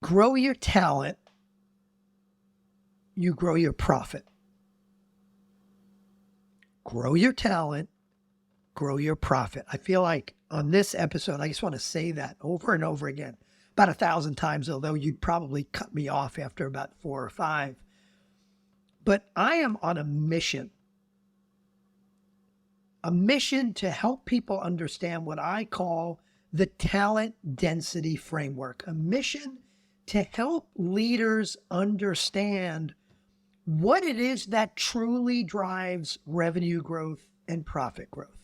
Grow your talent, you grow your profit. Grow your talent, grow your profit. I feel like on this episode, I just want to say that over and over again, about 1,000 times, although you'd probably cut me off after about 4 or 5. But I am on a mission to help people understand what I call the talent density framework, a mission to help leaders understand what it is that truly drives revenue growth and profit growth.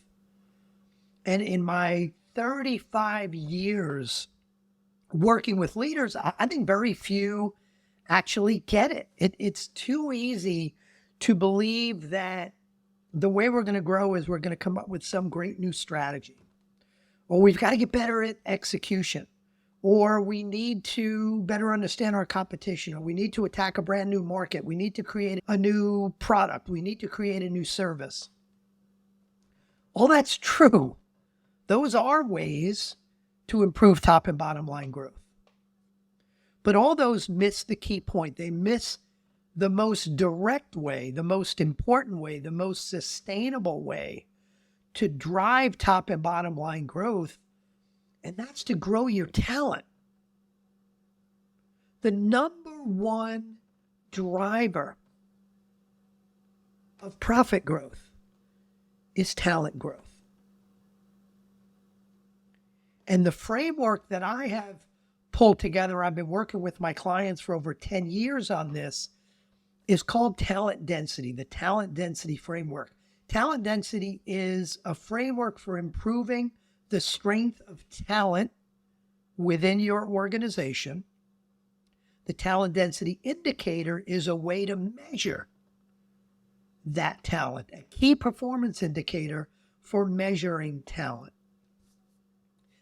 And in my 35 years working with leaders, I think very few actually get it. It's too easy to believe that the way we're going to grow is we're going to come up with some great new strategy, or we've got to get better at execution, or we need to better understand our competition, or we need to attack a brand new market. We need to create a new product. We need to create a new service. All that's true. Those are ways to improve top and bottom line growth. But all those miss the key point. They miss the most direct way, the most important way, the most sustainable way to drive top and bottom line growth, and that's to grow your talent. The number one driver of profit growth is talent growth. And the framework that I have pulled together, I've been working with my clients for over 10 years on this, is called talent density, the talent density framework. Talent density is a framework for improving the strength of talent within your organization. The talent density indicator is a way to measure that talent, a key performance indicator for measuring talent.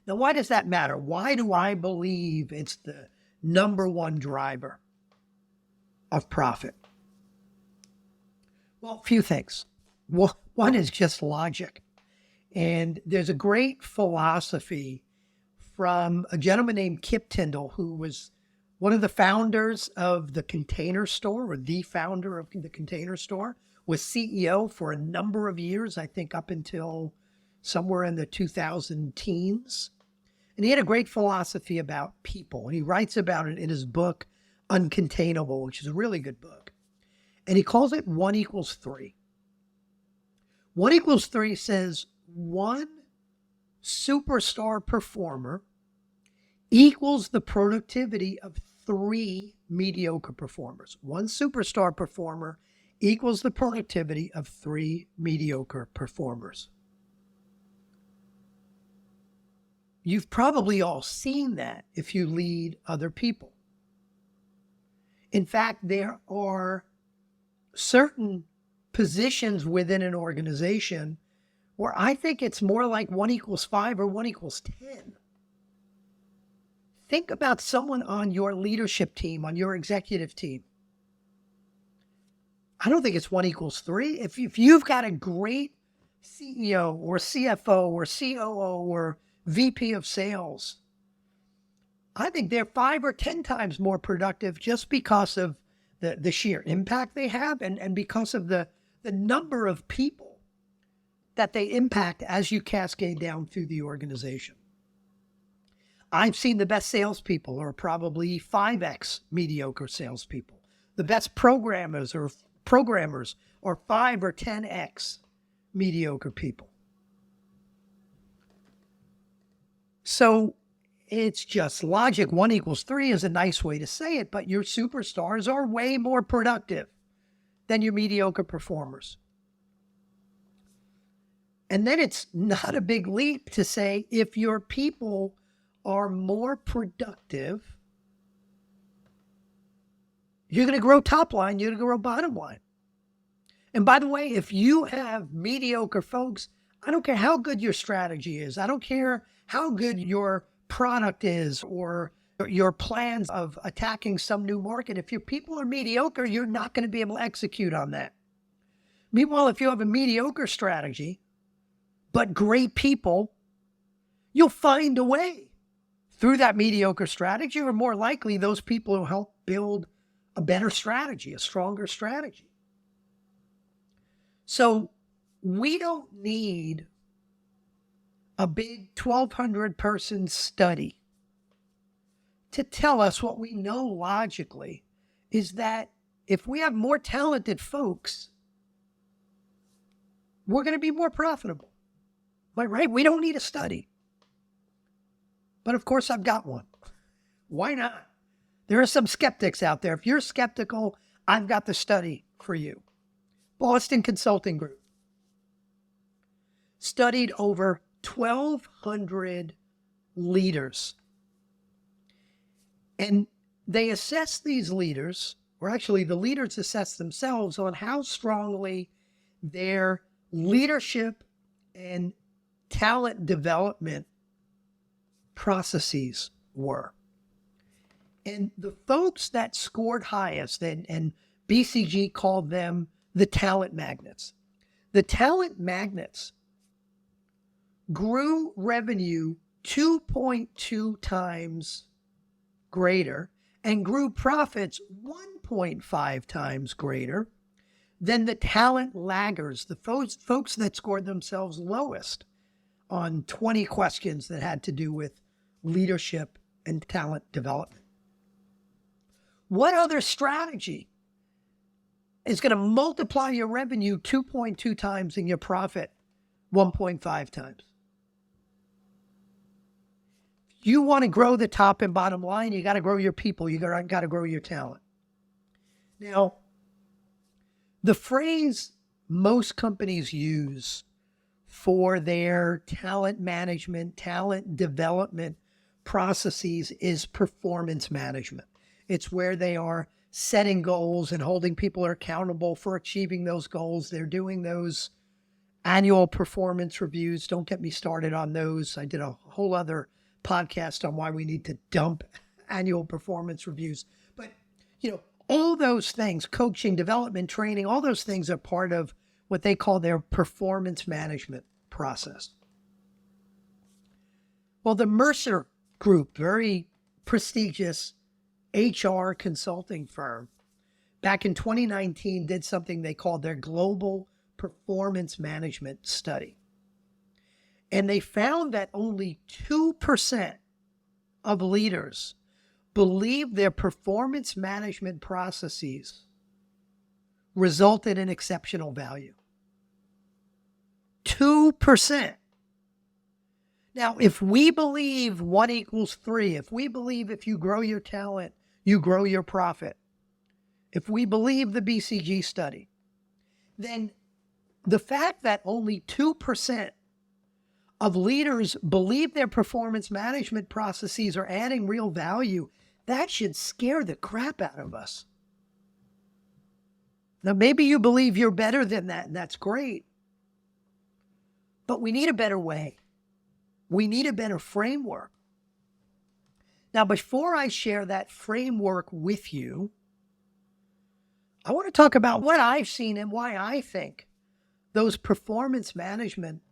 Now, why does that matter? Why do I believe it's the number one driver of profit? Well, a few things. One is just logic. And there's a great philosophy from a gentleman named Kip Tindall, who was one of the founders of the Container Store, or the founder of the Container Store, was CEO for a number of years, I think up until somewhere in the 2010s. And he had a great philosophy about people. And he writes about it in his book, Uncontainable, which is a really good book. And he calls it 1 equals 3. 1 equals 3 says one superstar performer equals the productivity of 3 mediocre performers. One superstar performer equals the productivity of 3 mediocre performers. You've probably all seen that if you lead other people. In fact, there are certain positions within an organization where I think it's more like 1 equals 5 or 1 equals 10. Think about someone on your leadership team, on your executive team. I don't think it's 1 equals 3. If you've got a great CEO or CFO or COO or VP of sales, I think they're 5 or 10 times more productive just because of the sheer impact they have and because of the number of people that they impact as you cascade down through the organization. I've seen the best salespeople are probably 5x mediocre salespeople. The best programmers are 5 or 10x mediocre people. So it's just logic. 1 equals 3 is a nice way to say it, but your superstars are way more productive than your mediocre performers. And then it's not a big leap to say if your people are more productive, you're going to grow top line, you're going to grow bottom line. And by the way, if you have mediocre folks, I don't care how good your strategy is. I don't care how good your product is or your plans of attacking some new market. If your people are mediocre, you're not going to be able to execute on that. Meanwhile, if you have a mediocre strategy, but great people, you'll find a way through that mediocre strategy are more likely those people who help build a better strategy, a stronger strategy. So we don't need a big 1,200 person study to tell us what we know logically is that if we have more talented folks, we're going to be more profitable. Right? We don't need a study. But of course, I've got one. Why not? There are some skeptics out there. If you're skeptical, I've got the study for you. Boston Consulting Group studied over 1,200 leaders. And they assessed these leaders, or actually the leaders assessed themselves on how strongly their leadership and talent development processes were. And the folks that scored highest, and BCG called them the talent magnets. The talent magnets grew revenue 2.2 times greater and grew profits 1.5 times greater than the talent laggers, the folks that scored themselves lowest on 20 questions that had to do with leadership and talent development. What other strategy is going to multiply your revenue 2.2 times and your profit 1.5 times? You want to grow the top and bottom line, you got to grow your people, you got to grow your talent. Now, the phrase most companies use for their talent management, talent development processes is performance management. It's where they are setting goals and holding people accountable for achieving those goals. They're doing those annual performance reviews. Don't get me started on those. I did a whole other podcast on why we need to dump annual performance reviews. But, all those things, coaching, development, training, all those things are part of what they call their performance management process. Well, the Mercer Group, very prestigious HR consulting firm, back in 2019 did something they called their Global Performance Management Study. And they found that only 2% of leaders believe their performance management processes resulted in exceptional value. 2%. Now, if we believe 1 equals 3, if we believe if you grow your talent, you grow your profit, if we believe the BCG study, then the fact that only 2% of leaders believe their performance management processes are adding real value, that should scare the crap out of us. Now, maybe you believe you're better than that, and that's great. But we need a better way. We need a better framework. Now, before I share that framework with you, I want to talk about what I've seen and why I think those performance management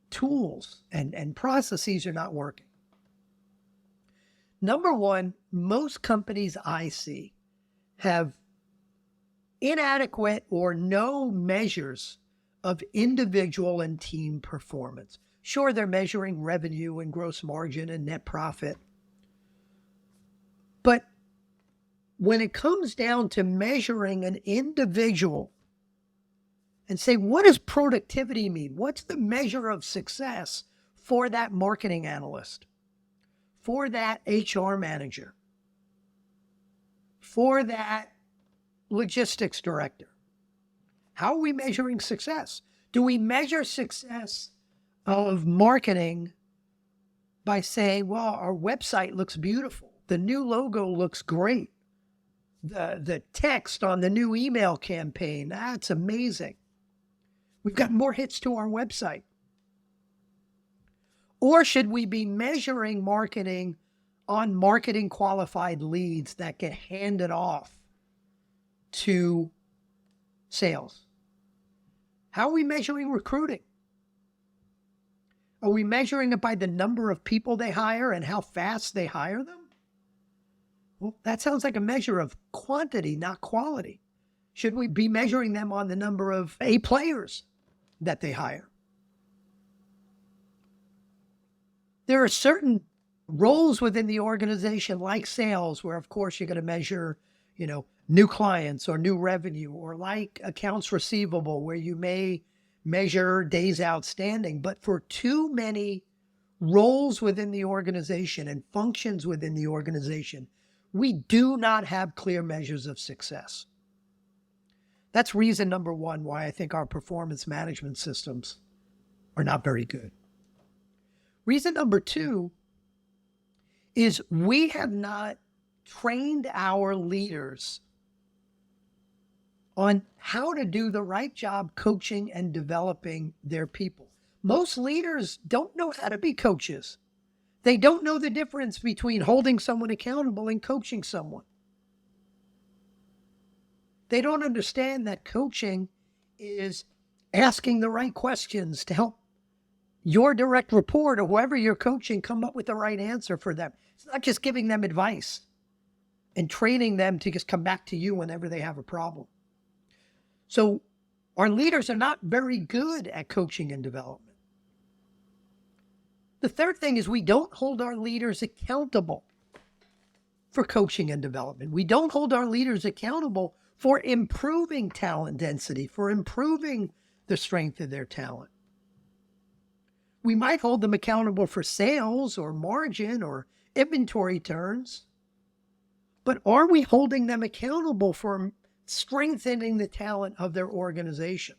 tools and processes are not working. Number one, most companies I see have inadequate or no measures of individual and team performance. Sure, they're measuring revenue and gross margin and net profit. But when it comes down to measuring an individual and say, what does productivity mean? What's the measure of success for that marketing analyst, for that HR manager, for that logistics director? How are we measuring success? Do we measure success of marketing by saying, well, our website looks beautiful. The new logo looks great. The text on the new email campaign, that's amazing. We've got more hits to our website. Or should we be measuring marketing on marketing qualified leads that get handed off to sales? How are we measuring recruiting? Are we measuring it by the number of people they hire and how fast they hire them? Well, that sounds like a measure of quantity, not quality. Should we be measuring them on the number of A players that they hire? There are certain roles within the organization, like sales, where of course you're going to measure, new clients or new revenue, or like accounts receivable, where you may measure days outstanding. But for too many roles within the organization and functions within the organization, we do not have clear measures of success. That's reason number one why I think our performance management systems are not very good. Reason number two is we have not trained our leaders on how to do the right job coaching and developing their people. Most leaders don't know how to be coaches. They don't know the difference between holding someone accountable and coaching someone. They don't understand that coaching is asking the right questions to help your direct report or whoever you're coaching come up with the right answer for them. It's not just giving them advice and training them to just come back to you whenever they have a problem. So our leaders are not very good at coaching and development. The third thing is we don't hold our leaders accountable for coaching and development. We don't hold our leaders accountable for improving talent density, for improving the strength of their talent. We might hold them accountable for sales or margin or inventory turns, but are we holding them accountable for strengthening the talent of their organization?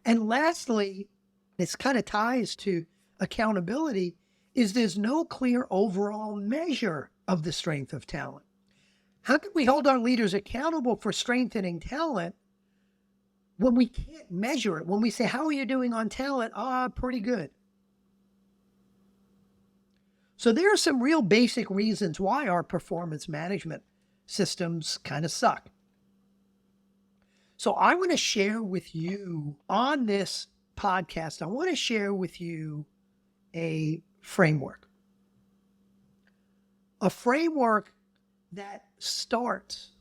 And lastly, this kind of ties to accountability, is there's no clear overall measure of the strength of talent. How can we hold our leaders accountable for strengthening talent when we can't measure it? When we say, how are you doing on talent? Pretty good. So there are some real basic reasons why our performance management systems kind of suck. So I want to share with you on this podcast, I want to share with you a framework. A framework that starts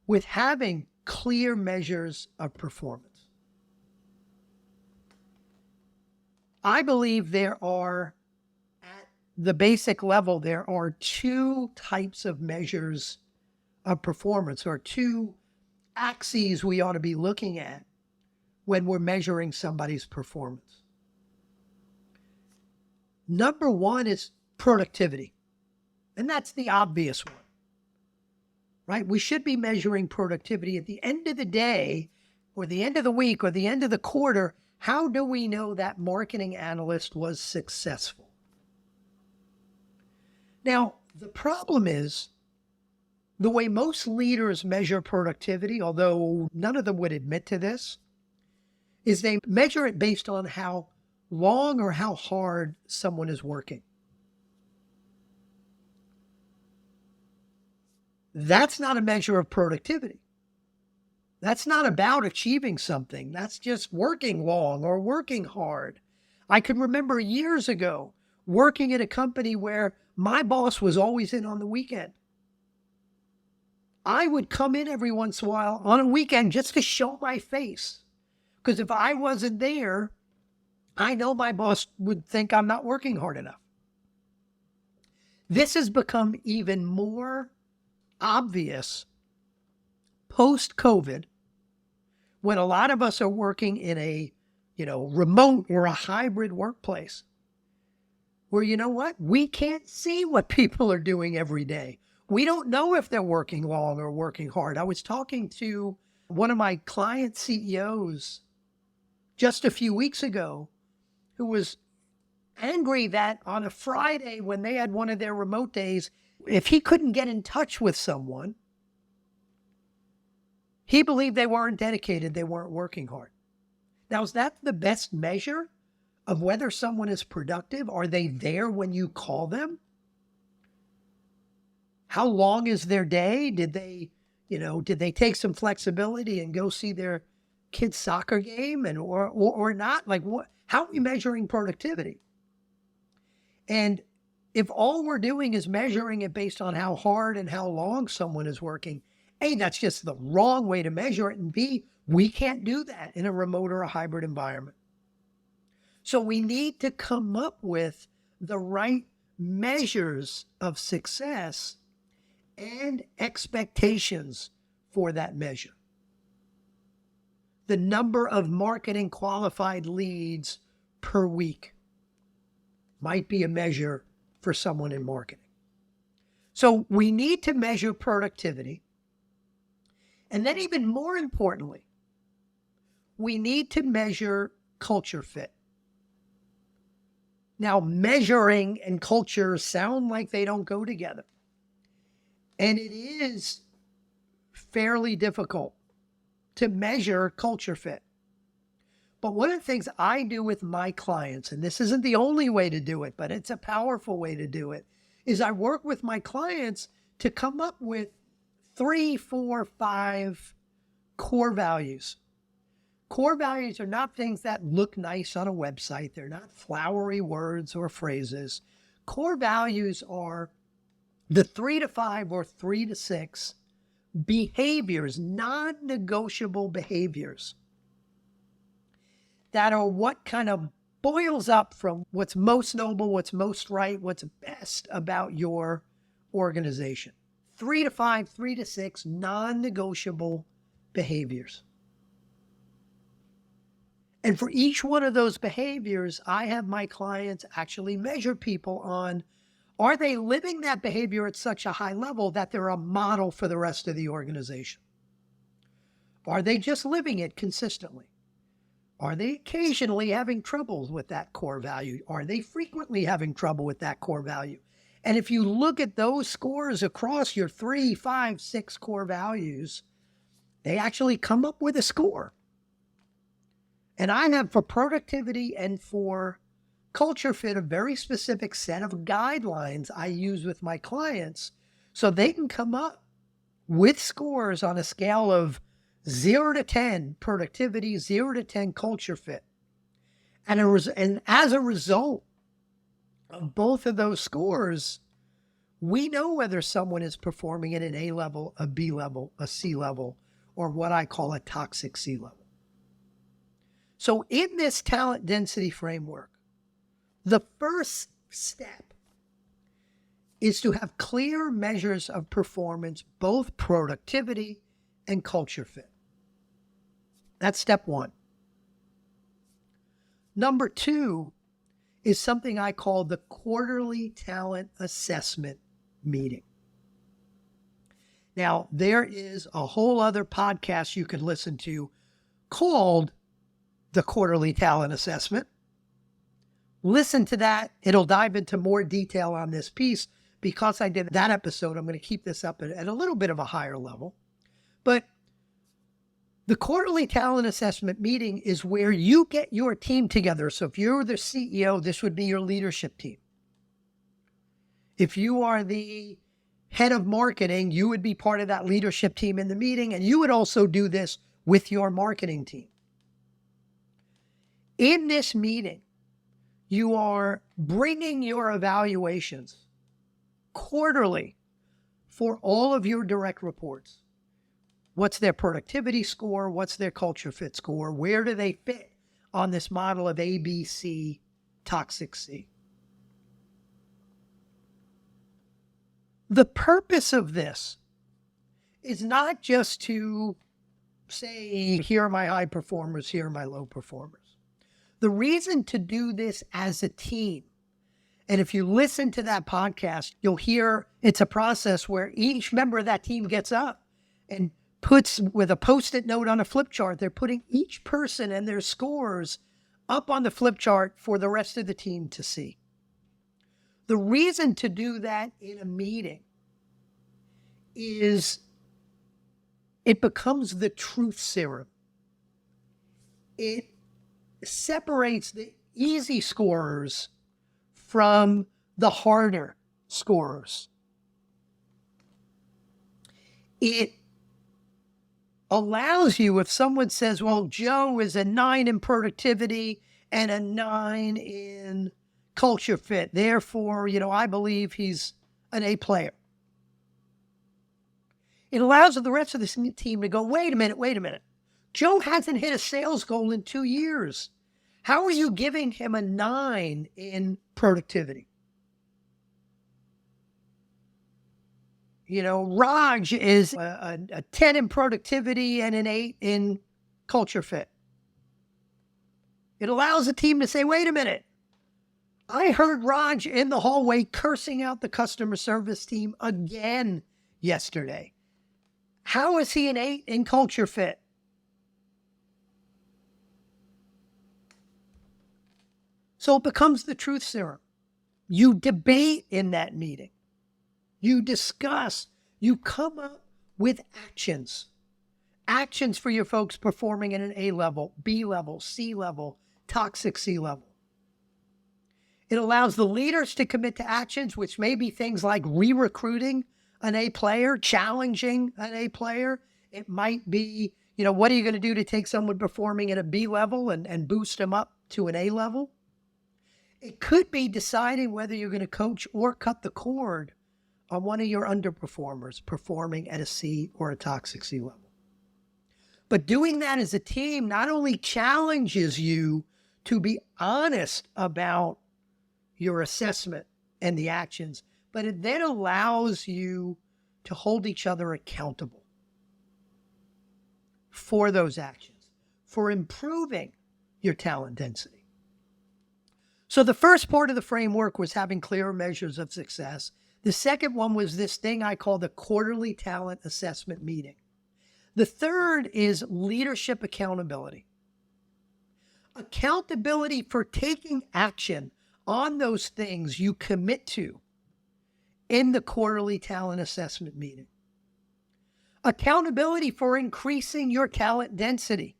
with having clear measures of performance. I believe there are, at the basic level, there are two types of measures of performance, or two axes we ought to be looking at when we're measuring somebody's performance. Number one is productivity. And that's the obvious one, right? We should be measuring productivity at the end of the day, or the end of the week, or the end of the quarter. How do we know that marketing analyst was successful? Now, the problem is the way most leaders measure productivity, although none of them would admit to this, is they measure it based on how long or how hard someone is working. That's not a measure of productivity. That's not about achieving something. That's just working long or working hard. I can remember years ago working at a company where my boss was always in on the weekend. I would come in every once in a while on a weekend just to show my face. Because if I wasn't there, I know my boss would think I'm not working hard enough. This has become even more obvious post-COVID, when a lot of us are working in a, remote or a hybrid workplace, where, you know what? We can't see what people are doing every day. We don't know if they're working long or working hard. I was talking to one of my client CEOs just a few weeks ago, who was angry that on a Friday, when they had one of their remote days, if he couldn't get in touch with someone, he believed they weren't dedicated, they weren't working hard. Now, is that the best measure of whether someone is productive? Are they there when you call them? How long is their day? Did they take some flexibility and go see their kid's soccer game and or not? Like, what? How are we measuring productivity? And if all we're doing is measuring it based on how hard and how long someone is working, A, that's just the wrong way to measure it. And B, we can't do that in a remote or a hybrid environment. So we need to come up with the right measures of success and expectations for that measure. The number of marketing qualified leads per week might be a measure for someone in marketing. So we need to measure productivity. And then even more importantly, we need to measure culture fit. Now, measuring and culture sound like they don't go together. And it is fairly difficult to measure culture fit. But one of the things I do with my clients, and this isn't the only way to do it, but it's a powerful way to do it, is I work with my clients to come up with 3, 4, 5 core values. Core values are not things that look nice on a website. They're not flowery words or phrases. Core values are the 3 to 5 or 3 to 6 behaviors, non-negotiable behaviors that are what kind of boils up from what's most noble, what's most right, what's best about your organization. 3 to 5, 3 to 6 non-negotiable behaviors. And for each one of those behaviors, I have my clients actually measure people on, are they living that behavior at such a high level that they're a model for the rest of the organization? Are they just living it consistently? Are they occasionally having troubles with that core value? Are they frequently having trouble with that core value? And if you look at those scores across your 3, 5, 6 core values, they actually come up with a score. And I have, for productivity and for culture fit, a very specific set of guidelines I use with my clients so they can come up with scores on a scale of 0 to 10 productivity, 0 to 10 culture fit. And as a result of both of those scores, we know whether someone is performing at an A level, a B level, a C level, or what I call a toxic C level. So in this talent density framework, the first step is to have clear measures of performance, both productivity and culture fit. That's step one. Number two is something I call the quarterly talent assessment meeting. Now, there is a whole other podcast you can listen to called the quarterly talent assessment. Listen to that. It'll dive into more detail on this piece. Because I did that episode, I'm going to keep this up at a little bit of a higher level. But the quarterly talent assessment meeting is where you get your team together. So if you're the CEO, this would be your leadership team. If you are the head of marketing, you would be part of that leadership team in the meeting, and you would also do this with your marketing team. In this meeting, you are bringing your evaluations quarterly for all of your direct reports. What's their productivity score? What's their culture fit score? Where do they fit on this model of A, B, C, toxic C? The purpose of this is not just to say, here are my high performers, here are my low performers. The reason to do this as a team, and if you listen to that podcast, you'll hear it's a process where each member of that team gets up and puts, with a Post-it note on a flip chart, they're putting each person and their scores up on the flip chart for the rest of the team to see. The reason to do that in a meeting is it becomes the truth serum. It separates the easy scorers from the harder scorers. It allows you, if someone says, well, Joe is a 9 in productivity and a 9 in culture fit, therefore, I believe he's an A player. It allows the rest of the team to go, wait a minute. Joe hasn't hit a sales goal in 2 years. How are you giving him a 9 in productivity? Raj is a 10 in productivity and an 8 in culture fit. It allows the team to say, wait a minute. I heard Raj in the hallway cursing out the customer service team again yesterday. How is he an 8 in culture fit? So it becomes the truth serum. You debate in that meeting. You discuss. You come up with actions. Actions for your folks performing at an A level, B level, C level, toxic C level. It allows the leaders to commit to actions, which may be things like re-recruiting an A player, challenging an A player. It might be, what are you going to do to take someone performing at a B level and boost them up to an A level? It could be deciding whether you're going to coach or cut the cord on one of your underperformers performing at a C or a toxic C level. But doing that as a team not only challenges you to be honest about your assessment and the actions, but it then allows you to hold each other accountable for those actions, for improving your talent density. So the first part of the framework was having clear measures of success. The second one was this thing I call the quarterly talent assessment meeting. The third is leadership accountability. Accountability for taking action on those things you commit to in the quarterly talent assessment meeting. Accountability for increasing your talent density.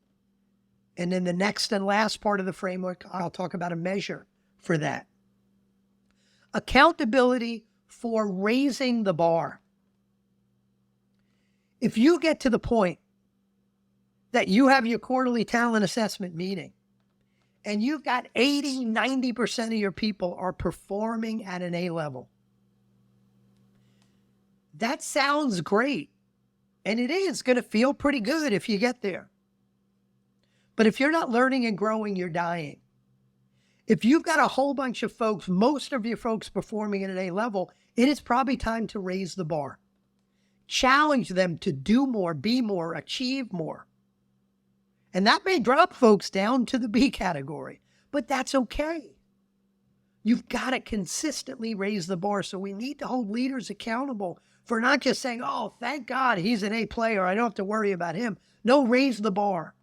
And in the next and last part of the framework, I'll talk about a measure for that. Accountability for raising the bar. If you get to the point that you have your quarterly talent assessment meeting and you've got 80, 90% of your people are performing at an A level, that sounds great. And it is going to feel pretty good if you get there. But if you're not learning and growing, you're dying. If you've got a whole bunch of folks, most of your folks performing at an A level, it is probably time to raise the bar. Challenge them to do more, be more, achieve more. And that may drop folks down to the B category, but that's okay. You've got to consistently raise the bar. So we need to hold leaders accountable for not just saying, oh, thank God he's an A player, I don't have to worry about him. No, raise the bar.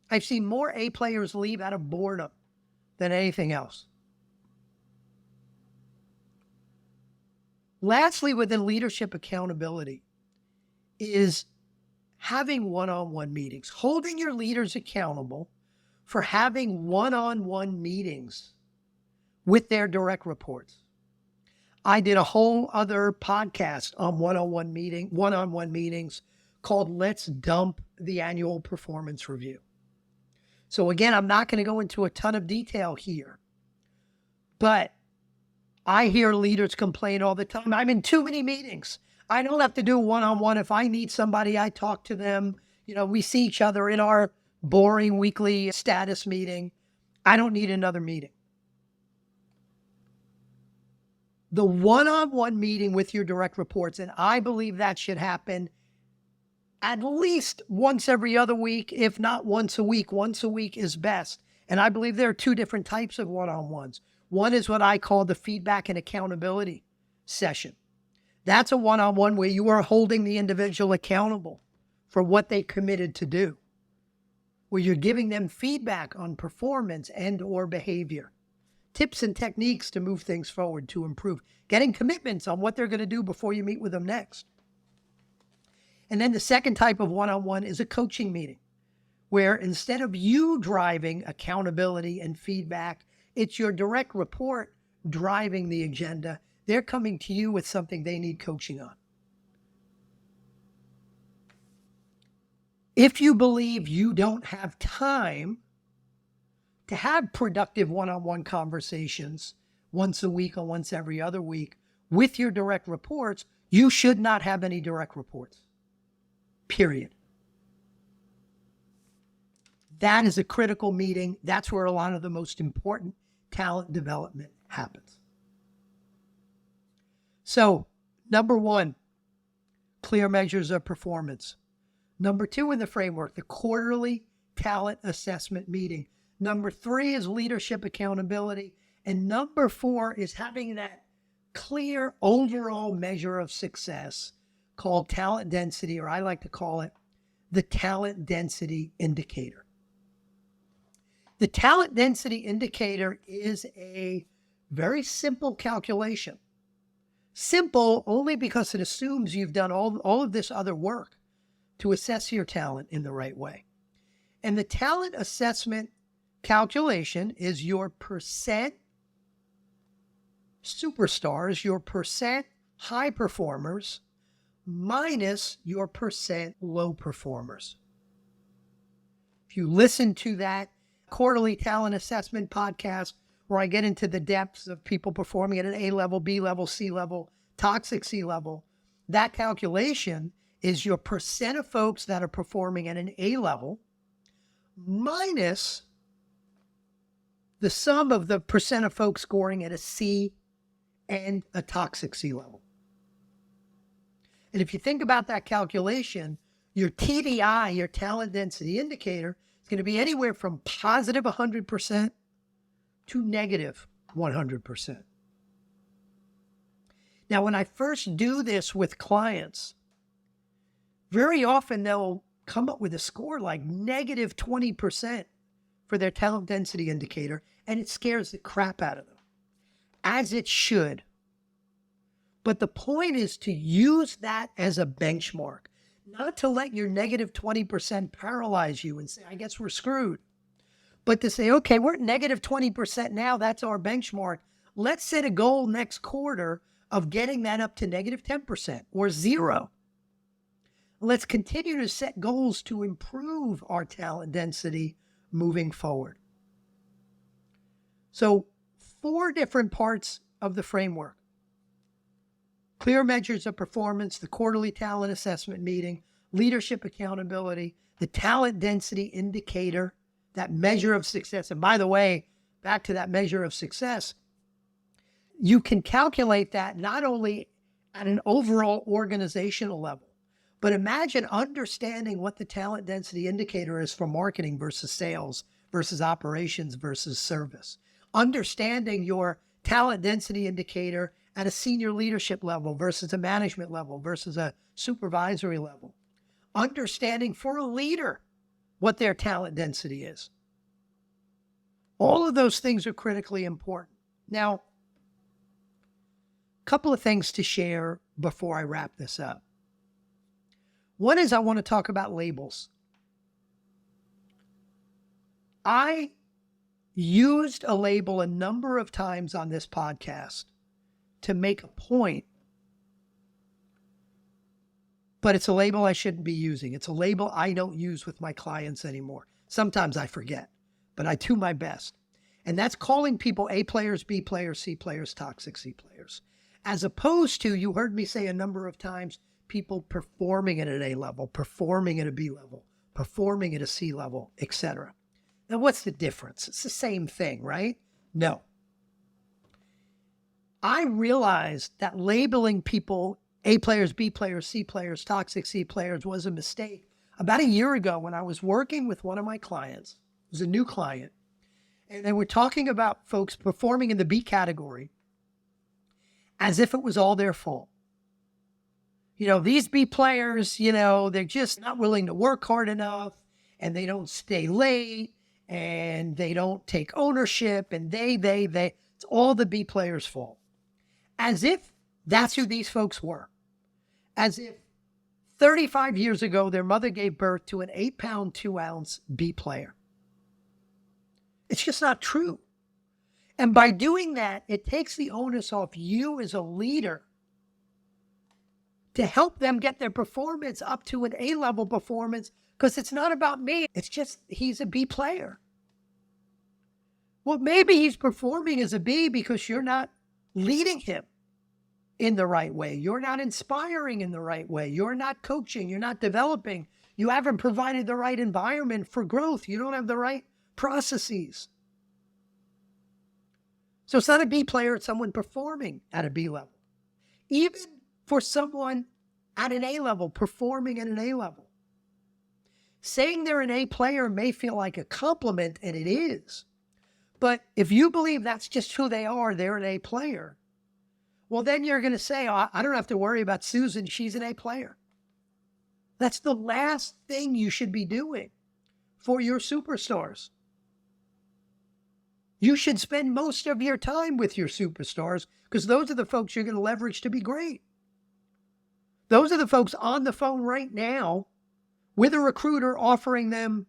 I've seen more A players leave out of boredom than anything else. Lastly, within leadership accountability is having one-on-one meetings, holding your leaders accountable for having one-on-one meetings with their direct reports. I did a whole other podcast on one-on-one meetings called Let's Dump the Annual Performance Review. So again, I'm not going to go into a ton of detail here, but I hear leaders complain all the time. I'm in too many meetings. I don't have to do one-on-one. If I need somebody, I talk to them. We see each other in our boring weekly status meeting. I don't need another meeting. The one-on-one meeting with your direct reports, and I believe that should happen at least once every other week, if not once a week. Once a week is best. And I believe there are two different types of one-on-ones. One is what I call the feedback and accountability session. That's a one-on-one where you are holding the individual accountable for what they committed to do, where you're giving them feedback on performance and or behavior, tips and techniques to move things forward, to improve, getting commitments on what they're going to do before you meet with them next. And then the second type of one-on-one is a coaching meeting, where instead of you driving accountability and feedback, it's your direct report driving the agenda. They're coming to you with something they need coaching on. If you believe you don't have time to have productive one-on-one conversations once a week or once every other week with your direct reports, you should not have any direct reports. Period. That is a critical meeting. That's where a lot of the most important talent development happens. So, number one, clear measures of performance. Number two in the framework, the quarterly talent assessment meeting. Number three is leadership accountability. And number four is having that clear overall measure of success called talent density, or I like to call it the talent density indicator. The talent density indicator is a very simple calculation. Simple only because it assumes you've done all of this other work to assess your talent in the right way. And the talent assessment calculation is your percent superstars, your percent high performers, minus your percent low performers. If you listen to that quarterly talent assessment podcast where I get into the depths of people performing at an A level, B level, C level, toxic C level, that calculation is your percent of folks that are performing at an A level minus the sum of the percent of folks scoring at a C and a toxic C level. And if you think about that calculation, your TDI, your talent density indicator, is going to be anywhere from positive 100% to negative 100%. Now, when I first do this with clients, very often they'll come up with a score like negative 20% for their talent density indicator, and it scares the crap out of them, as it should. But the point is to use that as a benchmark, not to let your negative 20% paralyze you and say, I guess we're screwed. But to say, okay, we're at negative 20% now, that's our benchmark. Let's set a goal next quarter of getting that up to negative 10% or zero. Let's continue to set goals to improve our talent density moving forward. So 4 different parts of the framework. Clear measures of performance, the quarterly talent assessment meeting, leadership accountability, the talent density indicator, that measure of success. And by the way, back to that measure of success, you can calculate that not only at an overall organizational level, but imagine understanding what the talent density indicator is for marketing versus sales versus operations versus service. Understanding your talent density indicator at a senior leadership level versus a management level versus a supervisory level. Understanding for a leader what their talent density is. All of those things are critically important. Now, a couple of things to share before I wrap this up. One is I want to talk about labels. I used a label a number of times on this podcast to make a point, but it's a label I shouldn't be using. It's a label I don't use with my clients anymore. Sometimes I forget, but I do my best. And that's calling people A players, B players, C players, toxic C players. As opposed to, you heard me say a number of times, people performing at an A level, performing at a B level, performing at a C level, etc. Now, what's the difference? It's the same thing, right? No. I realized that labeling people A players, B players, C players, toxic C players was a mistake about a year ago when I was working with one of my clients. It was a new client. And they were talking about folks performing in the B category as if it was all their fault. You know, these B players, you know, they're just not willing to work hard enough, and they don't stay late, and they don't take ownership, and they, it's all the B players' fault. As if that's who these folks were. As if 35 years ago, their mother gave birth to an 8-pound, 2-ounce B player. It's just not true. And by doing that, it takes the onus off you as a leader to help them get their performance up to an A-level performance, because it's not about me. It's just he's a B player. Well, maybe he's performing as a B because you're not leading him in the right way. You're not inspiring in the right way. You're not coaching. You're not developing. You haven't provided the right environment for growth. You don't have the right processes. So it's not a B player, it's someone performing at a B level. Even for someone at an A level, performing at an A level. Saying they're an A player may feel like a compliment, and it is. But if you believe that's just who they are, they're an A player, well, then you're going to say, oh, I don't have to worry about Susan. She's an A player. That's the last thing you should be doing for your superstars. You should spend most of your time with your superstars because those are the folks you're going to leverage to be great. Those are the folks on the phone right now with a recruiter offering them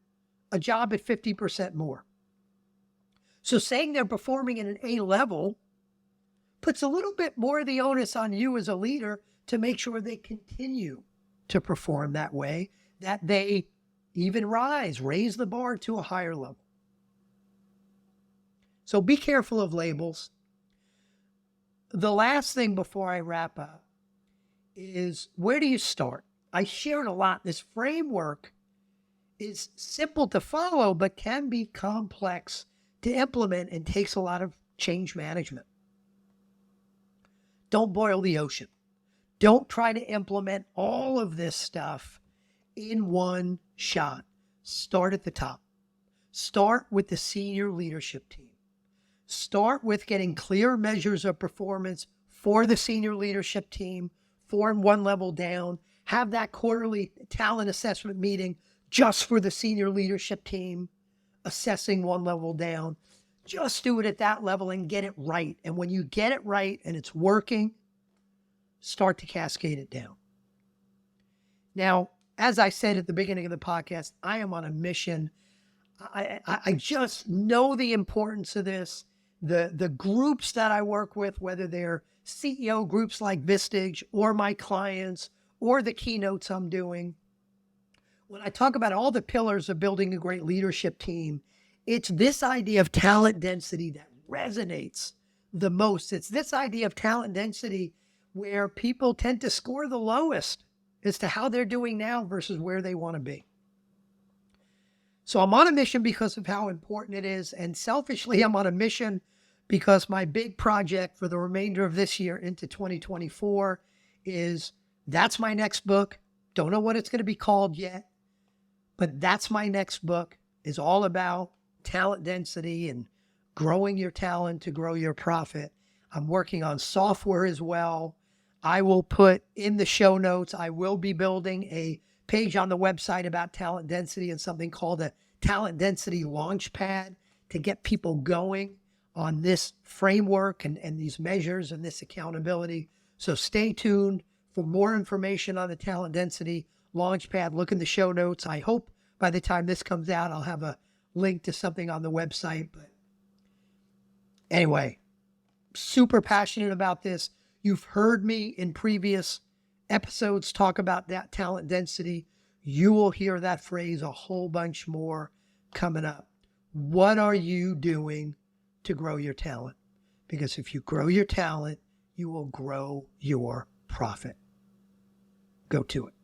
a job at 50% more. So saying they're performing at an A level puts a little bit more of the onus on you as a leader to make sure they continue to perform that way, that they even raise the bar to a higher level. So be careful of labels. The last thing before I wrap up is, where do you start? I shared a lot. This framework is simple to follow, but can be complex to implement and takes a lot of change management. Don't boil the ocean. Don't try to implement all of this stuff in one shot. Start at the top. Start with the senior leadership team. Start with getting clear measures of performance for the senior leadership team, form one level down, have that quarterly talent assessment meeting just for the senior leadership team, assessing one level down. Just do it at that level and get it right. And when you get it right and it's working, start to cascade it down. Now, as I said at the beginning of the podcast, I am on a mission. I just know the importance of this. The groups that I work with, whether they're CEO groups like Vistage or my clients or the keynotes I'm doing, when I talk about all the pillars of building a great leadership team, it's this idea of talent density that resonates the most. It's this idea of talent density where people tend to score the lowest as to how they're doing now versus where they want to be. So I'm on a mission because of how important it is. And selfishly, I'm on a mission because my big project for the remainder of this year into 2024 is, that's my next book. Don't know what it's going to be called yet, but that's my next book. Is all about talent density and growing your talent to grow your profit. I'm working on software as well. I will put in the show notes, I will be building a page on the website about talent density and something called a talent density launch pad to get people going on this framework and these measures and this accountability. So stay tuned for more information on the talent density launch pad. Look in the show notes. I hope by the time this comes out, I'll have a link to something on the website. But anyway, super passionate about this. You've heard me in previous episodes talk about that talent density. You will hear that phrase a whole bunch more coming up. What are you doing to grow your talent? Because if you grow your talent, you will grow your profit. Go to it.